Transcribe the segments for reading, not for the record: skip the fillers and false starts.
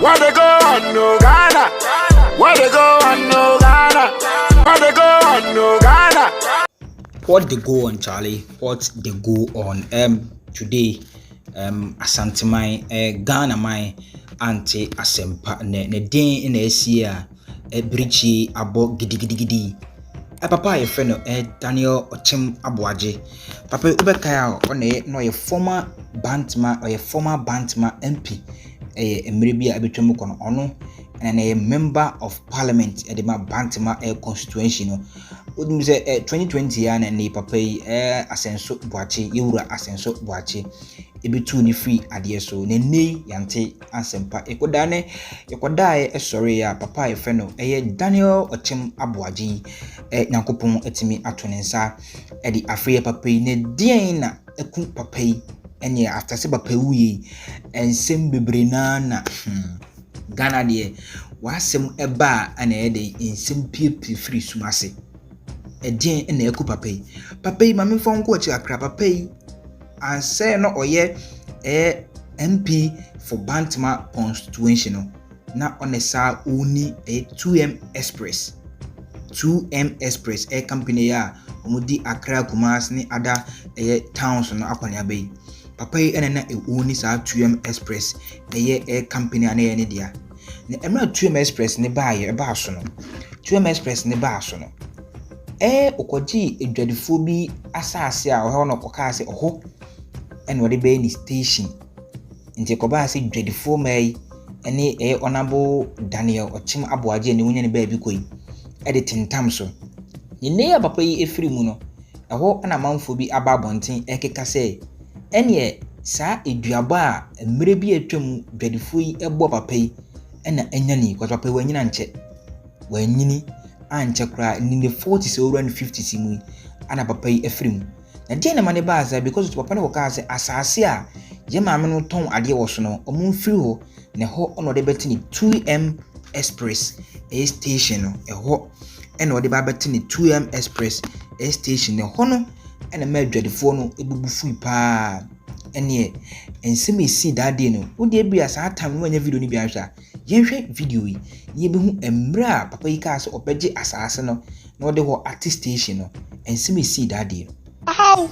Where they go on no Ghana? Where they go on no Ghana? Where they go on no Ghana? What they go on, Charlie? What they go on? Today, Asante mai, Ghana mai, anti asempa ne den in Asia, bridge abo gidi. Papa your friend Daniel Okyem Aboagye. Papa ubekaya no a former Bantama or a former Bantama MP. Mmerebi abetwam kono ono and a member of parliament at the Bantama constituency no. Odum say 2020 ya na ne papa asenso boache yewura asenso boache ebetu ni free ade so ne nei yante ansempa ekoda sorry ya papa e fe no Daniel Okyem Aboagye nyankopon etimi atonensa e di afre papa ne dien na eku papa enye after se papa wuye ensem bebre na Ghana de wasem eba ana e de ensem pie free sumase edien na eku papa yi mame fon ko chi akra papa yi anse no oye MP for Bantama constituency no na onesa oni 2M Express company ya omudi Accra Kumasi ni other towns no akwanya bay papa yi na oni sa 2M Express company ana ne dia ne emra 2M Express ne ba so no 2M Express ne ba so no okoji edwadifo bi asase a ohe no koka se oho eno de be ni station nti ko ba se edwadifo mai ene honorable Daniel Okyem Aboagye ne wonya ne ba bi koi editing so ne ya papa yi efiri mu no eho na manfo bi aba bonten ekeka se ene sa eduaba a mmere bi atwam dwadifo yi ebo papa yi ena enyani ko papa wanyina nche wanyini anche kra in the 40s or 50s mu ana papa yi efrim na dey na mane baaza because papa no ka say asase a ye maame no ton ade wo so no omu mfiri ho ne ho ono de betini 2M Express station no ho eno de ba betini 2M Express station ne ho no ena ma adwadefo no ebubufu pa ene ensemi si dade no wo de bia sa atam no anya video ni bia hwa yenhwe video yi ye behu emra papa yi ka so obeje asase no na ode ho artist station no ensemi si dade no aw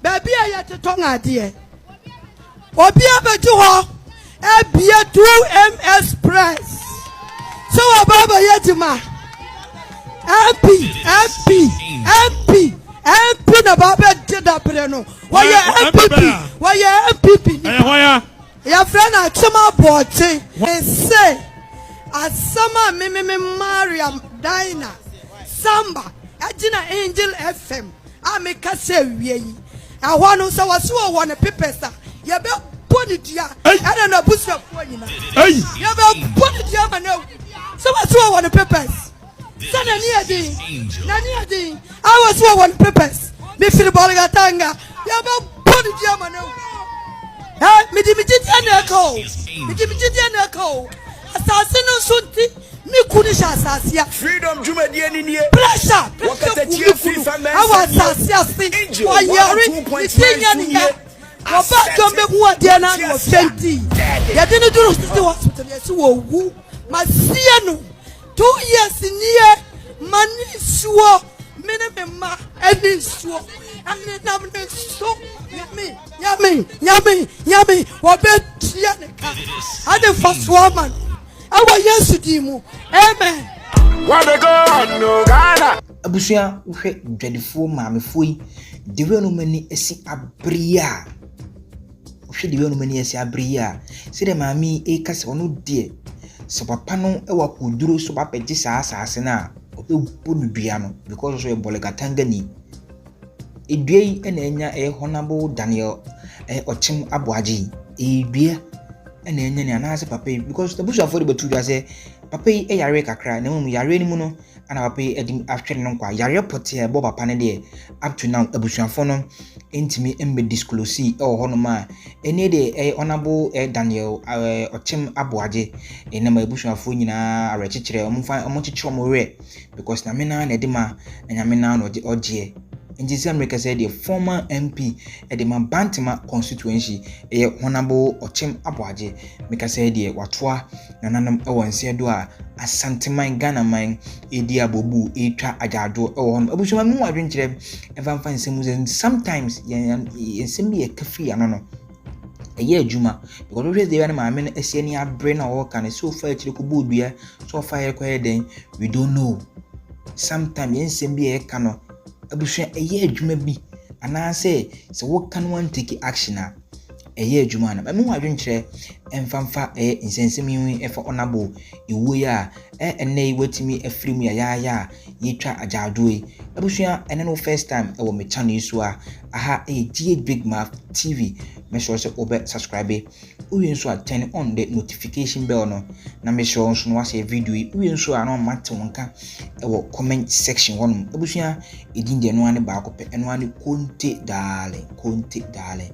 baby aye tetonga ade obi abeju ho ebia 2M Express so baba yetima MP na baba jeda breno why MPP ya friend Okyem Aboagye say asama me Mariam Dina Samba Agina Angel FM ameka say wie yi ahwa no so waso won pepesa ye be body dia ana na busa fo nyina ye be body dia mana so waso won pepes sana ni adi I was won pepes me feel boliga tanga ye be body dia mana midi aneko asase no sunti mi kuni sha asase Freedom Jumadi ni pressure awa asase ase oyari ntinya niya oba jombe ku ade na no 20 ya de no duro city hospital yesi wo wu masia no 2 years niye mani suo menema eni suo ane namne so yami wabetia neka ade first woman awa yesu dimu amen Where they go on no Ghana? abusia hwe dwadifo maamefo yi dewe no mani esi abria hwe dewe no mani esi abria se de maami kase ono de se papa no ewa koduro so bapegye saa asase na obebu no dua no because so e bolegatanga ni edue ena enya honorable Daniel Okyem Aboagye edue ena enya ni anase papa because the bush afford betu dua say papa yare kakra na mu yare ni mu no ana papa edim aftwene no kwa yare pote bo papa ne de up to now abusuafo no entimi embe disclose ho no ma ene de honorable Daniel Okyem Aboagye ene ma abusuafo nyina arekekere omo chichiro mo we because na me na de ma na nyame na no de ogye nti sɛ America said the former MP at the Bantama constituency Honorable Okyem Aboagye America said the watoa nananam ɛwɔ nse do a asanteman Ghana man edi abobu etwa ajado ɛwɔ hon abusuma mu adwenkyerɛ ɛfanfa nsɛm sometimes nsɛm bi ɛkafi ano no ɛyɛ adwuma because we dey na maame no ɛsie ne abre na ɔwɔ ka ne so fa akyire ko bodua so fa yɛ kɔyɛ den we don't know sometimes nsɛm bi ɛka no abusua ɛyɛ adwuma bi anaasɛ sɛ wo kan one take action a ɛyɛ adwuma na maame mu adwenkyerɛ ɛmfanfa nsɛnsɛm yi ɛfa onabo ewo ya ɛnɛ watimi afrim ya yetwa ajado yi abusua ɛne no first time ɛwɔ me channel so a aha GH Big Mouth TV make sure say obe subscribe we so turn on the notification bell no na make sure so no share video yi we so ano mate wonka ɛwɔ comment section one abusua edin de no ane ba akɔpɛ ɛno ane konte darling